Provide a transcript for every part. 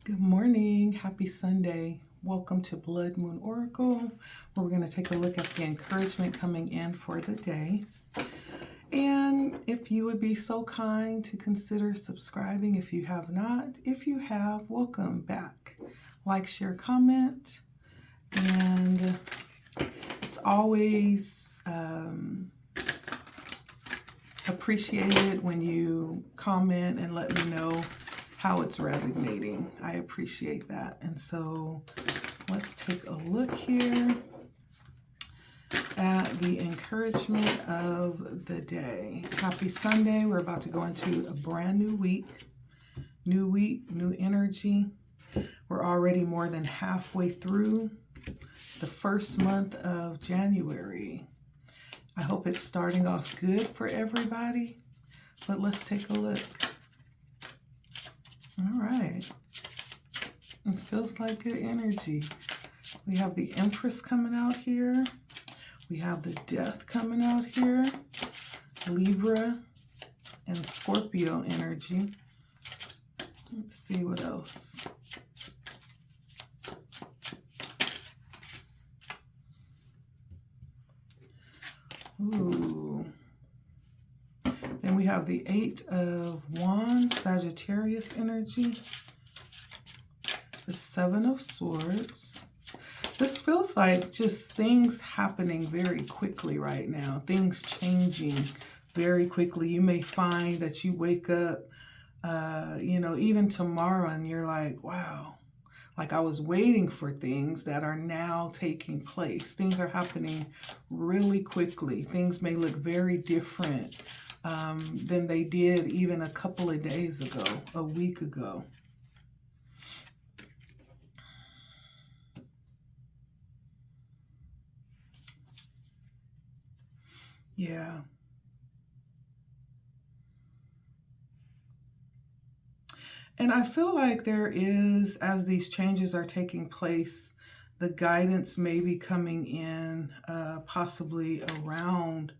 Good morning. Happy Sunday. Welcome to Blood Moon Oracle, where we're going to take a look at the encouragement coming in for the day. And if you would be so kind to consider subscribing if you have not. If you have, welcome back. Like, share, comment. And it's always appreciated when you comment and let me know how it's resonating. I appreciate that. And so let's take a look here at the encouragement of the day. Happy Sunday. We're about to go into a brand new week. New week, new energy. We're already more than halfway through the first month of January. I hope it's starting off good for everybody, but let's take a look. All right. It feels like good energy. We have the Empress coming out here. We have the Death coming out here. Libra and Scorpio energy. Let's see what else. Ooh. Then we have the Eight of Wands, Sagittarius energy. The Seven of Swords. This feels like just things happening very quickly right now. Things changing very quickly. You may find that you wake up, even tomorrow and you're like, wow. Like I was waiting for things that are now taking place. Things are happening really quickly. Things may look very different than they did even a couple of days ago, a week ago. Yeah. And I feel like there is, as these changes are taking place, the guidance may be coming in possibly around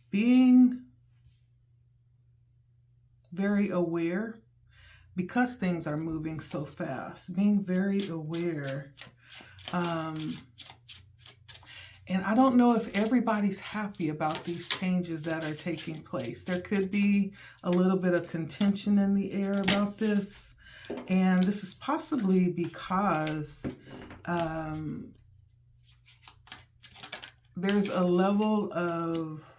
being very aware because things are moving so fast, being very aware. And I don't know if everybody's happy about these changes that are taking place. There could be a little bit of contention in the air about this. And this is possibly because there's a level of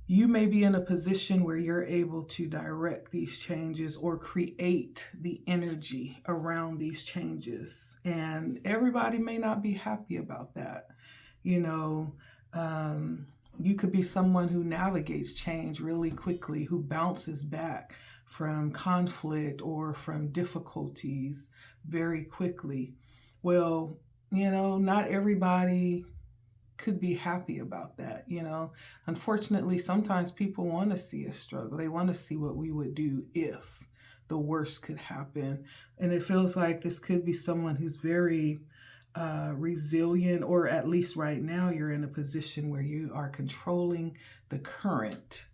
you may be in a position where you're able to direct these changes or create the energy around these changes. And everybody may not be happy about that. You could be someone who navigates change really quickly, who bounces back from conflict or from difficulties very quickly. Well, not everybody could be happy about that. Unfortunately, sometimes people want to see us struggle. They want to see what we would do if the worst could happen. And it feels like this could be someone who's very resilient, or at least right now you're in a position where you are controlling the current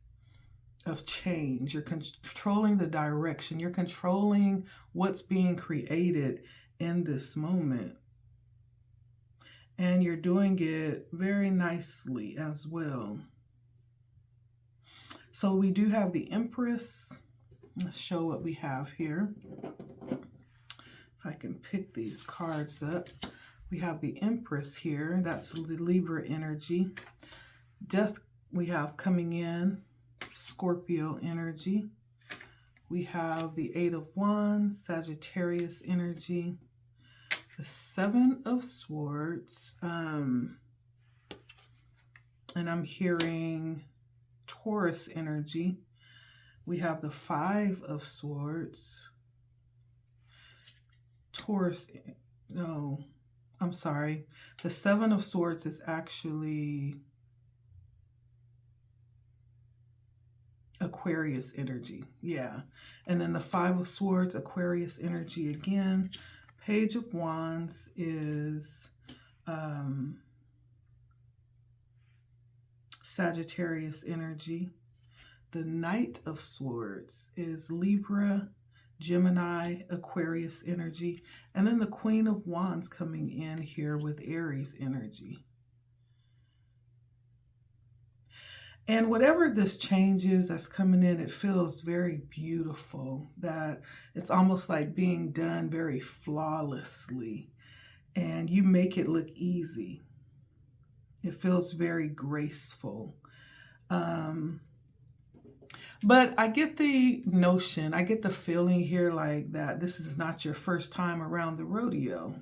of change. You're controlling the direction. You're controlling what's being created in this moment. And you're doing it very nicely as well. So we do have the Empress. Let's show what we have here. If I can pick these cards up. We have the Empress here. That's the Libra energy. Death we have coming in. Scorpio energy. We have the Eight of Wands. Sagittarius energy. The Seven of Swords, and I'm hearing Taurus energy. We have the Five of Swords. The Seven of Swords is actually Aquarius energy. Yeah. And then the Five of Swords, Aquarius energy again. Page of Wands Sagittarius energy. The Knight of Swords is Libra, Gemini, Aquarius energy. And then the Queen of Wands coming in here with Aries energy. And whatever this change is that's coming in, it feels very beautiful, that it's almost like being done very flawlessly, and you make it look easy. It feels very graceful. But I get the notion, I get the feeling here like that this is not your first time around the rodeo.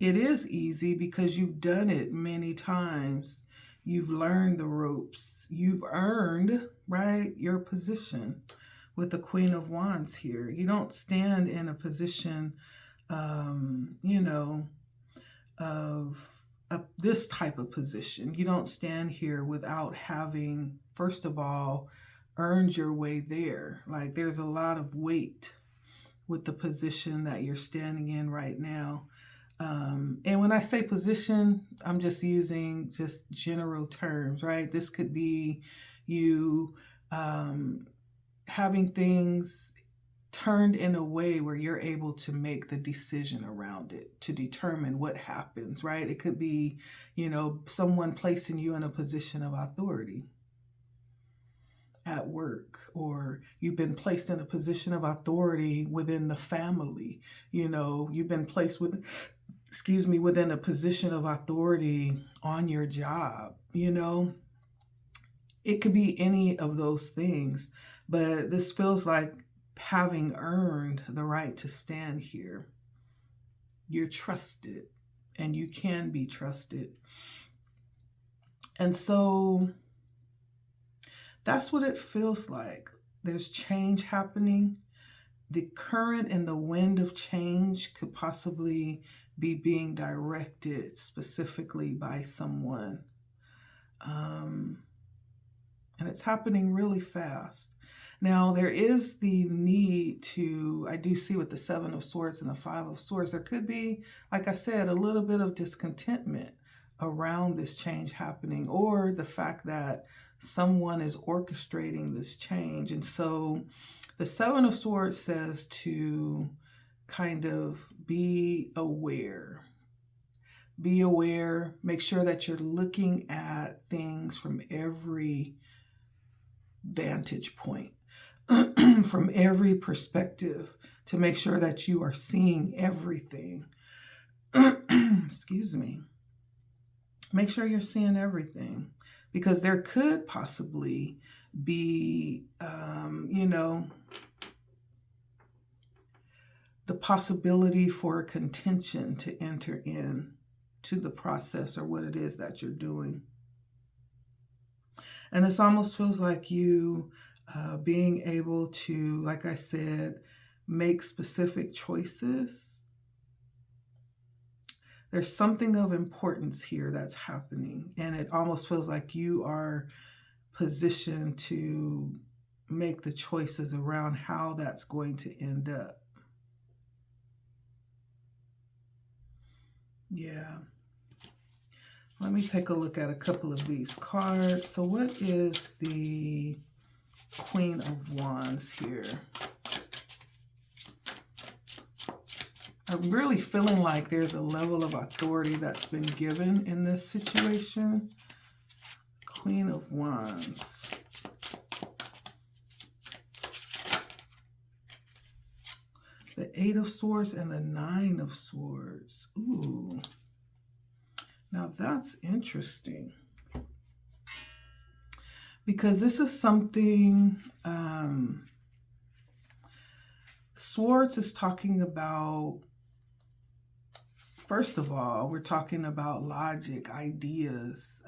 It is easy because you've done it many times. You've learned the ropes. You've earned, right, your position with the Queen of Wands here. You don't stand in a position, of this type of position. You don't stand here without having, first of all, earned your way there. Like, there's a lot of weight with the position that you're standing in right now. And when I say position, I'm just using just general terms, right? This could be you having things turned in a way where you're able to make the decision around it, to determine what happens, right? It could be, someone placing you in a position of authority at work, or you've been placed in a position of authority within the family. You've been placed within a position of authority on your job. It could be any of those things, but this feels like having earned the right to stand here. You're trusted, and you can be trusted. And so that's what it feels like. There's change happening. The current and the wind of change could possibly be being directed specifically by someone. And it's happening really fast. Now, there is the need to, I do see with the Seven of Swords and the Five of Swords, there could be, like I said, a little bit of discontentment around this change happening, or the fact that someone is orchestrating this change. And so the Seven of Swords says to kind of be aware. Be aware, make sure that you're looking at things from every vantage point, from every perspective, to make sure that you are seeing everything. Excuse me. Make sure you're seeing everything, because there could possibly be, the possibility for a contention to enter in to the process or what it is that you're doing. And this almost feels like you being able to, like I said, make specific choices. There's something of importance here that's happening, and it almost feels like you are positioned to make the choices around how that's going to end up. Yeah. Let me take a look at a couple of these cards. So what is the Queen of Wands here? I'm really feeling like there's a level of authority that's been given in this situation. Queen of Wands. The Eight of Swords and the Nine of Swords. Ooh. Now that's interesting, because this is something, Swords is talking about, first of all, we're talking about logic, ideas,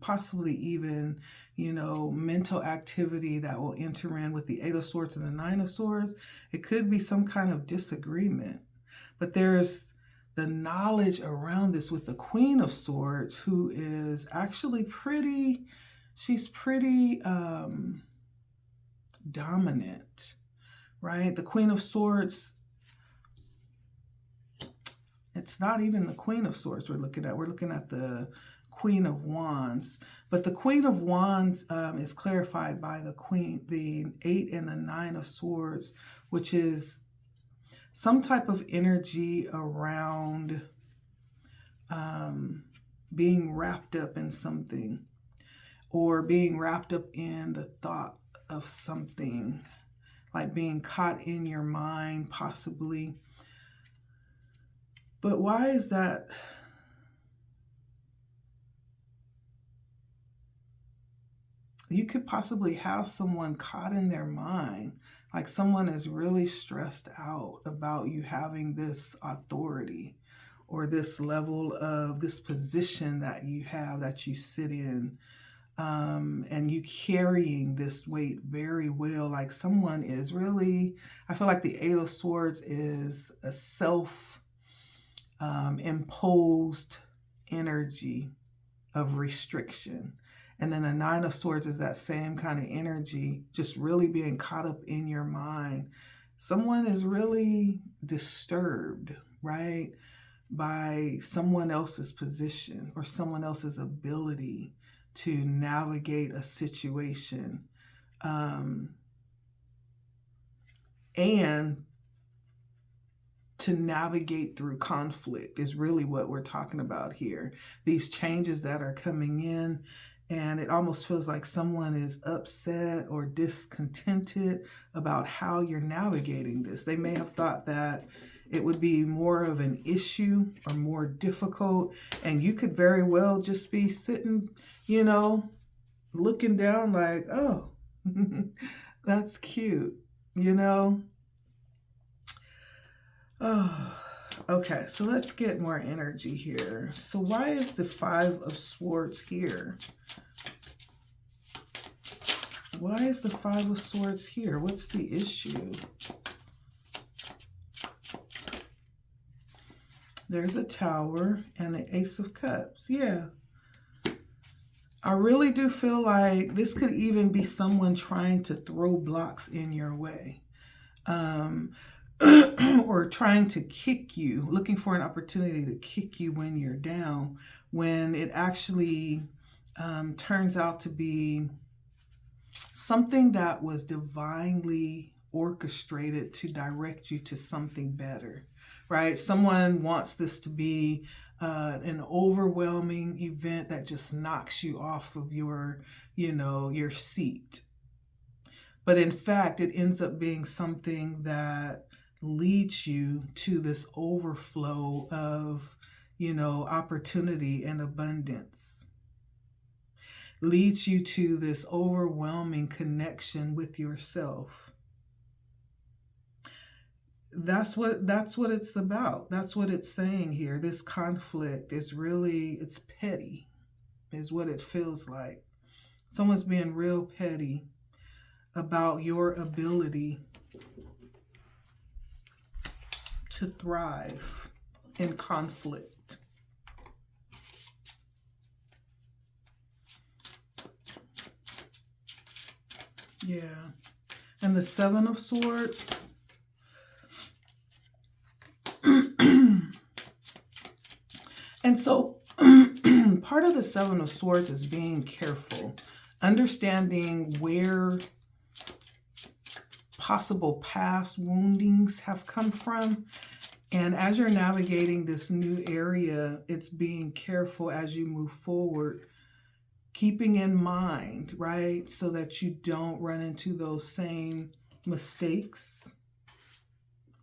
possibly even, mental activity that will enter in with the Eight of Swords and the Nine of Swords. It could be some kind of disagreement, but there's the knowledge around this with the Queen of Swords, who is actually pretty dominant, right? The Queen of Swords, it's not even the Queen of Swords we're looking at. We're looking at the Queen of Wands. But the Queen of Wands is clarified by the 8 and the 9 of Swords, which is some type of energy around being wrapped up in something, or being wrapped up in the thought of something, like being caught in your mind, possibly. But why is that? You could possibly have someone caught in their mind, like someone is really stressed out about you having this authority or this level of this position that you have, that you sit in, and you carrying this weight very well. Like someone is really, I feel like the 8 of Swords is a self-imposed energy of restriction. And then the 9 of Swords is that same kind of energy, just really being caught up in your mind. Someone is really disturbed, right, by someone else's position or someone else's ability to navigate a situation. And to navigate through conflict is really what we're talking about here. These changes that are coming in, and it almost feels like someone is upset or discontented about how you're navigating this. They may have thought that it would be more of an issue or more difficult, and you could very well just be sitting, you know, looking down like, oh, that's cute, you know? Oh, okay, so let's get more energy here. So why is the 5 of Swords here? Why is the 5 of Swords here? What's the issue? There's a Tower and an Ace of Cups. Yeah. I really do feel like this could even be someone trying to throw blocks in your way. Or trying to kick you, looking for an opportunity to kick you when you're down, when it actually turns out to be something that was divinely orchestrated to direct you to something better, right? Someone wants this to be an overwhelming event that just knocks you off of your, your seat. But in fact, it ends up being something that leads you to this overflow of, opportunity and abundance. Leads you to this overwhelming connection with yourself. That's what it's about. That's what it's saying here. This conflict is really, it's petty, is what it feels like. Someone's being real petty about your ability to thrive in conflict. Yeah. And the 7 of Swords. And so part of the 7 of Swords is being careful, understanding where possible past woundings have come from. And as you're navigating this new area, it's being careful as you move forward, keeping in mind, right, so that you don't run into those same mistakes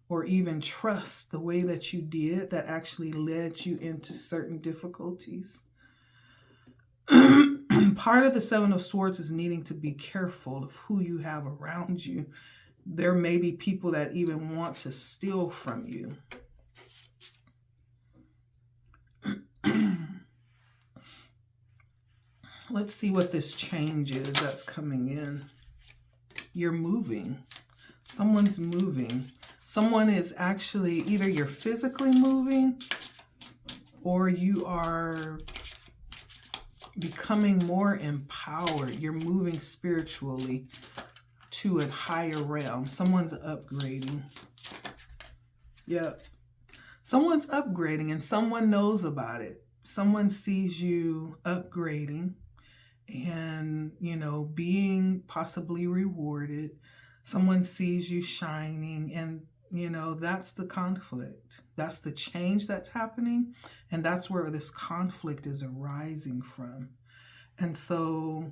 or even trust the way that you did that actually led you into certain difficulties. Part of the 7 of Swords is needing to be careful of who you have around you. There may be people that even want to steal from you. Let's see what this change is that's coming in. You're moving. Someone's moving. Someone is actually, either you're physically moving or you are becoming more empowered. You're moving spiritually to a higher realm. Someone's upgrading. Yep. Someone's upgrading and someone knows about it. someone sees you upgrading and, being possibly rewarded. Someone sees you shining, and, that's the conflict. That's the change that's happening. And that's where this conflict is arising from. And so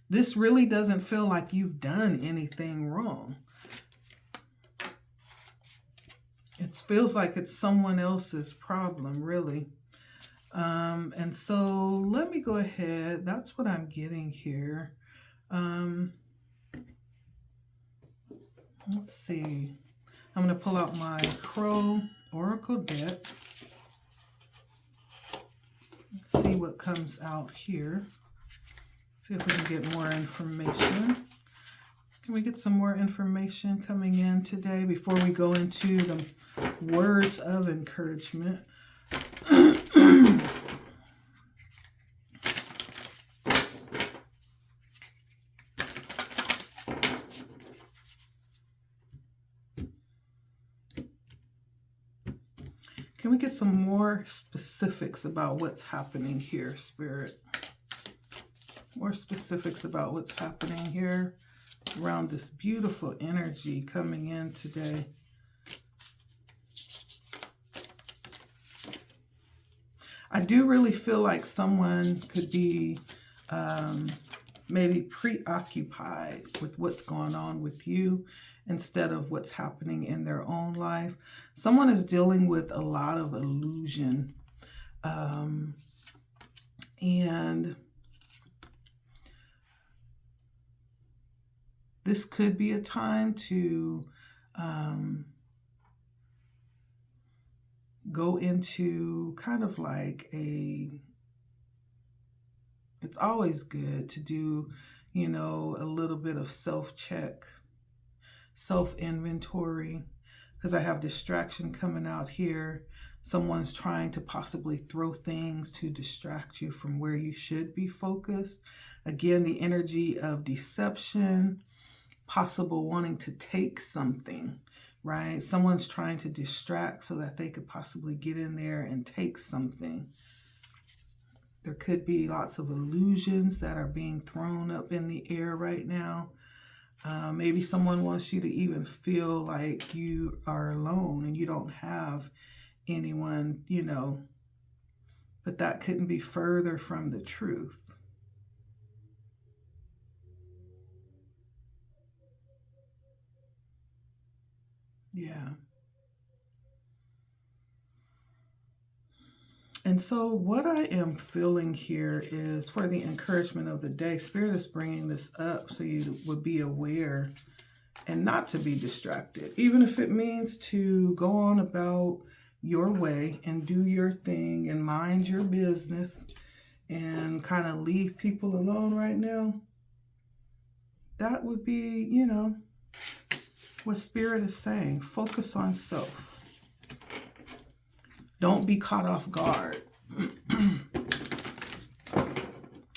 this really doesn't feel like you've done anything wrong. It feels like it's someone else's problem, really. And so let me go ahead. That's what I'm getting here. Let's see. I'm going to pull out my Crow Oracle deck. Let's see what comes out here. See if we can get more information. Can we get some more information coming in today before we go into the words of encouragement? Can we get some more specifics about what's happening here, Spirit? More specifics about what's happening here around this beautiful energy coming in today. I do really feel like someone could be maybe preoccupied with what's going on with you instead of what's happening in their own life. Someone is dealing with a lot of illusion. And this could be a time to go into kind of like it's always good to do, a little bit of self-check, self-inventory, because I have distraction coming out here. Someone's trying to possibly throw things to distract you from where you should be focused. Again, the energy of deception, possible wanting to take something, right? Someone's trying to distract so that they could possibly get in there and take something. There could be lots of illusions that are being thrown up in the air right now. Maybe someone wants you to even feel like you are alone and you don't have anyone, but that couldn't be further from the truth. Yeah. And so what I am feeling here is, for the encouragement of the day, Spirit is bringing this up so you would be aware and not to be distracted, even if it means to go on about your way and do your thing and mind your business and kind of leave people alone right now. That would be, what Spirit is saying. Focus on self. Don't be caught off guard.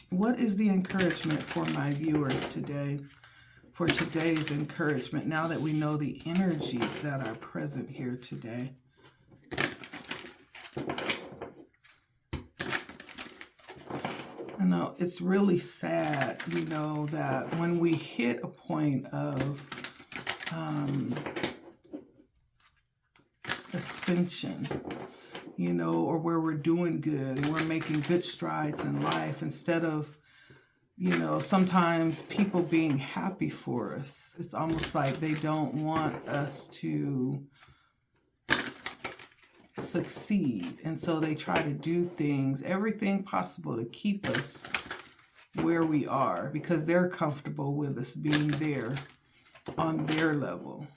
What is the encouragement for my viewers today? For today's encouragement, now that we know the energies that are present here today. I know it's really sad, that when we hit a point of ascension, or where we're doing good and we're making good strides in life, instead of, sometimes people being happy for us, it's almost like they don't want us to succeed. And so they try to do things, everything possible to keep us where we are because they're comfortable with us being there on their level,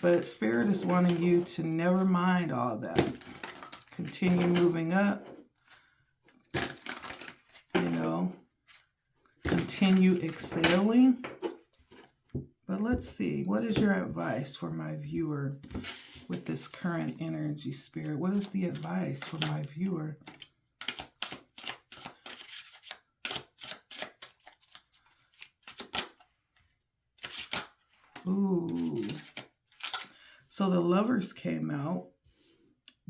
But Spirit is wanting you to never mind all that. Continue moving up, continue excelling. But let's see, what is your advice for my viewer with this current energy, Spirit? What is the advice for my viewer? Ooh. So the Lovers came out.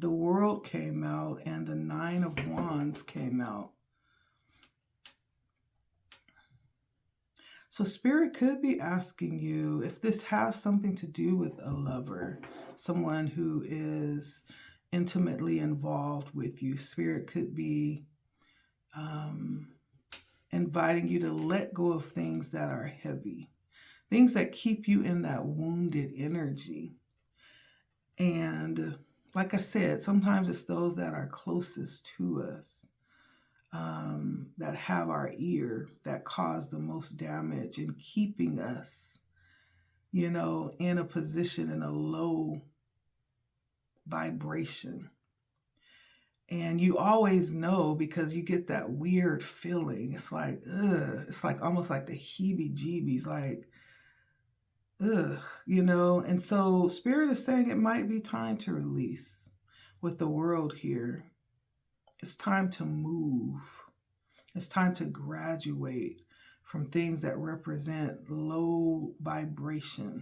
the World came out, and the Nine of Wands came out. So Spirit could be asking you if this has something to do with a lover, someone who is intimately involved with you. Spirit could be inviting you to let go of things that are heavy, things that keep you in that wounded energy. And like I said, sometimes it's those that are closest to us, that have our ear, that cause the most damage in keeping us, in a position, in a low vibration. And you always know, because you get that weird feeling. It's like, ugh. It's like almost like the heebie-jeebies, like, ugh, And so Spirit is saying it might be time to release with the World here. It's time to move. It's time to graduate from things that represent low vibrational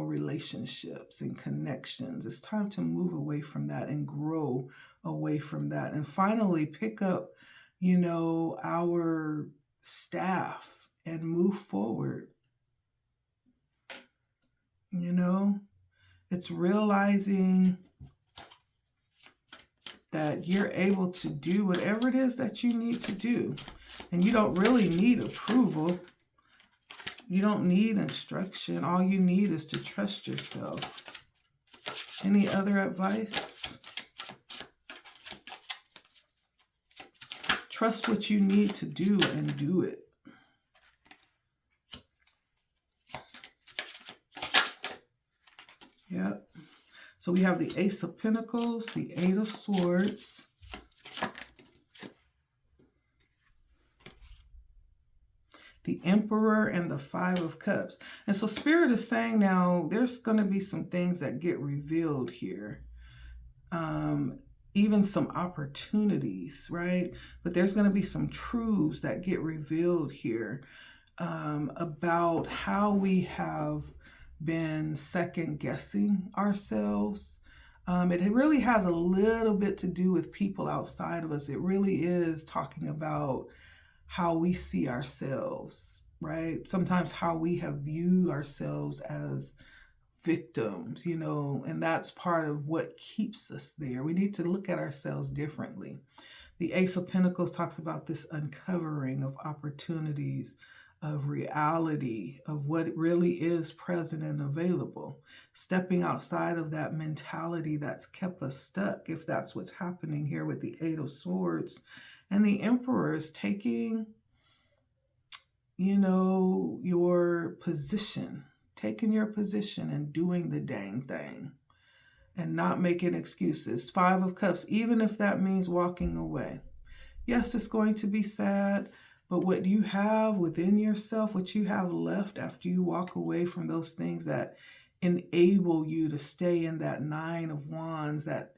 relationships and connections. It's time to move away from that and grow away from that, and finally pick up, our staff and move forward. It's realizing that you're able to do whatever it is that you need to do. And you don't really need approval. You don't need instruction. All you need is to trust yourself. Any other advice? Trust what you need to do and do it. Yep. So we have the Ace of Pentacles, the Eight of Swords, the Emperor, and the Five of Cups. And so Spirit is saying now there's going to be some things that get revealed here. Even some opportunities, right? But there's going to be some truths that get revealed here about how we have been second guessing ourselves. It really has a little bit to do with people outside of us. It really is talking about how we see ourselves, right? Sometimes how we have viewed ourselves as victims, and that's part of what keeps us there. We need to look at ourselves differently. The Ace of Pentacles talks about this uncovering of opportunities, of reality, of what really is present and available, stepping outside of that mentality that's kept us stuck, if that's what's happening here with the Eight of Swords. And the Emperor is taking, your position, taking your position and doing the dang thing and not making excuses. Five of Cups, even if that means walking away. Yes, it's going to be sad. But what you have within yourself, what you have left after you walk away from those things that enable you to stay in that Nine of Wands, that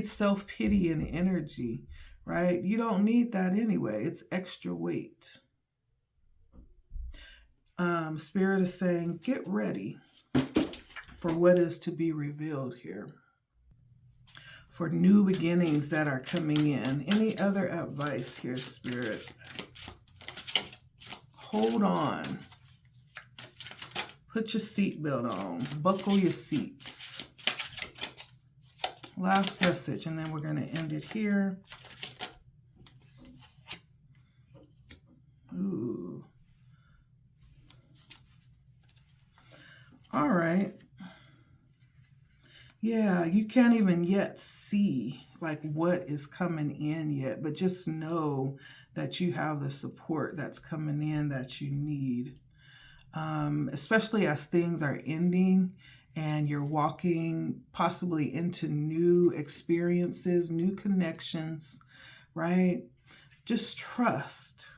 self-pity and energy, right? You don't need that anyway. It's extra weight. Spirit is saying, get ready for what is to be revealed here, for new beginnings that are coming in. Any other advice here, Spirit? Hold on. Put your seatbelt on. Buckle your seats. Last message, and then we're going to end it here. Ooh. All right. Yeah, you can't even yet see like what is coming in yet, but just know that you have the support that's coming in that you need, especially as things are ending and you're walking possibly into new experiences, new connections, right? Just trust.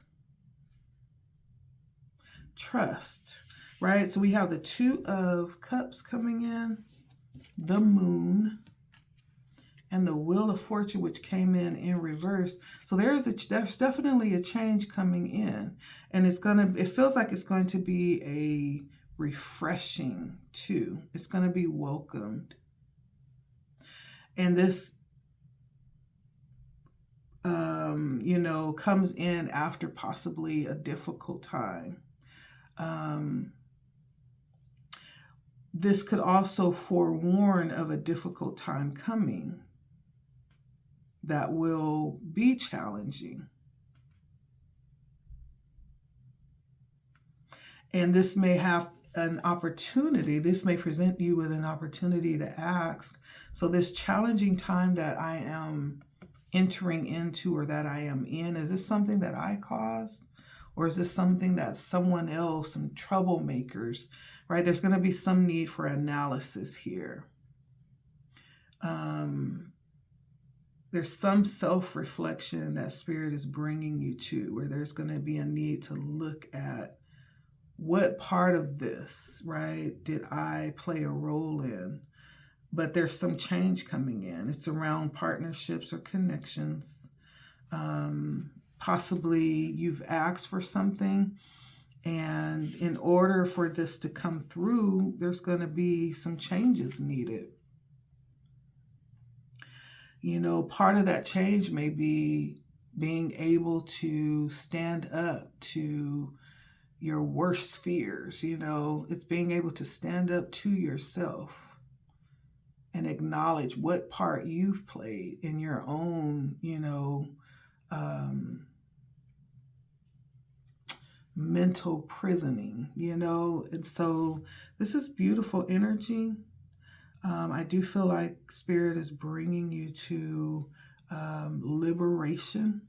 Trust, right? So we have the Two of Cups coming in, the Moon, and the Wheel of Fortune, which came in reverse. So there's definitely a change coming in, and it feels like it's going to be a refreshing too. It's going to be welcomed. And this, comes in after possibly a difficult time. This could also forewarn of a difficult time coming that will be challenging. And this may have an opportunity, this may present you with an opportunity to ask, so this challenging time that I am entering into or that I am in, is this something that I caused? Or is this something that someone else, some troublemakers, right? There's going to be some need for analysis here. There's some self-reflection that Spirit is bringing you to, where there's going to be a need to look at what part of this, right, did I play a role in? But there's some change coming in. It's around partnerships or connections. Possibly you've asked for something, and in order for this to come through, there's going to be some changes needed. Part of that change may be being able to stand up to your worst fears. It's being able to stand up to yourself and acknowledge what part you've played in your own, mental prisoning, and so this is beautiful energy. I do feel like Spirit is bringing you to liberation.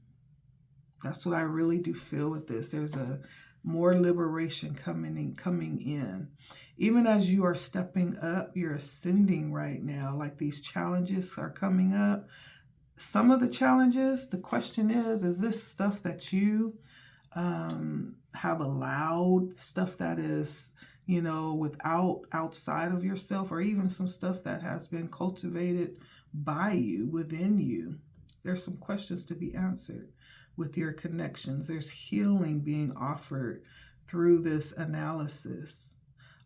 That's what I really do feel with this. There's a more liberation coming in. Even as you are stepping up, you're ascending right now, like these challenges are coming up. Some of the challenges, the question is this stuff that you have allowed, stuff that is, outside of yourself, or even some stuff that has been cultivated by you, within you? There's some questions to be answered with your connections. There's healing being offered through this analysis.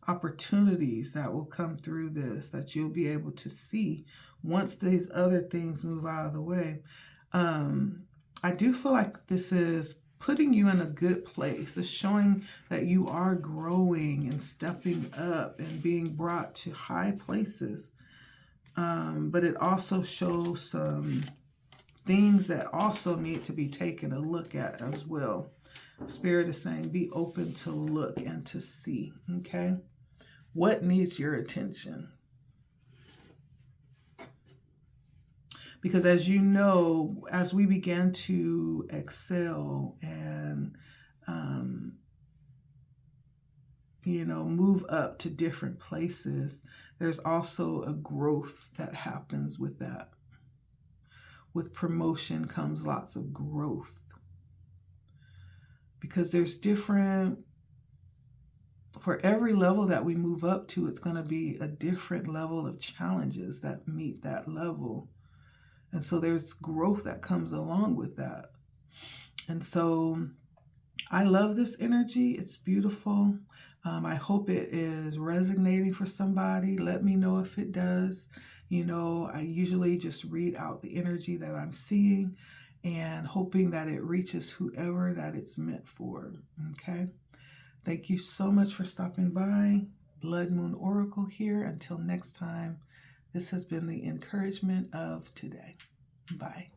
Opportunities that will come through this that you'll be able to see once these other things move out of the way. I do feel like this is putting you in a good place. It's showing that you are growing and stepping up and being brought to high places. But it also shows some things that also need to be taken a look at as well. Spirit is saying be open to look and to see, okay? What needs your attention? Because as you know, as we begin to excel and, move up to different places, there's also a growth that happens with that. With promotion comes lots of growth. Because there's for every level that we move up to, it's going to be a different level of challenges that meet that level. And so there's growth that comes along with that. And so I love this energy. It's beautiful. I hope it is resonating for somebody. Let me know if it does. I usually just read out the energy that I'm seeing and hoping that it reaches whoever that it's meant for. Okay. Thank you so much for stopping by. Blood Moon Oracle here. Until next time, this has been the encouragement of today. Bye.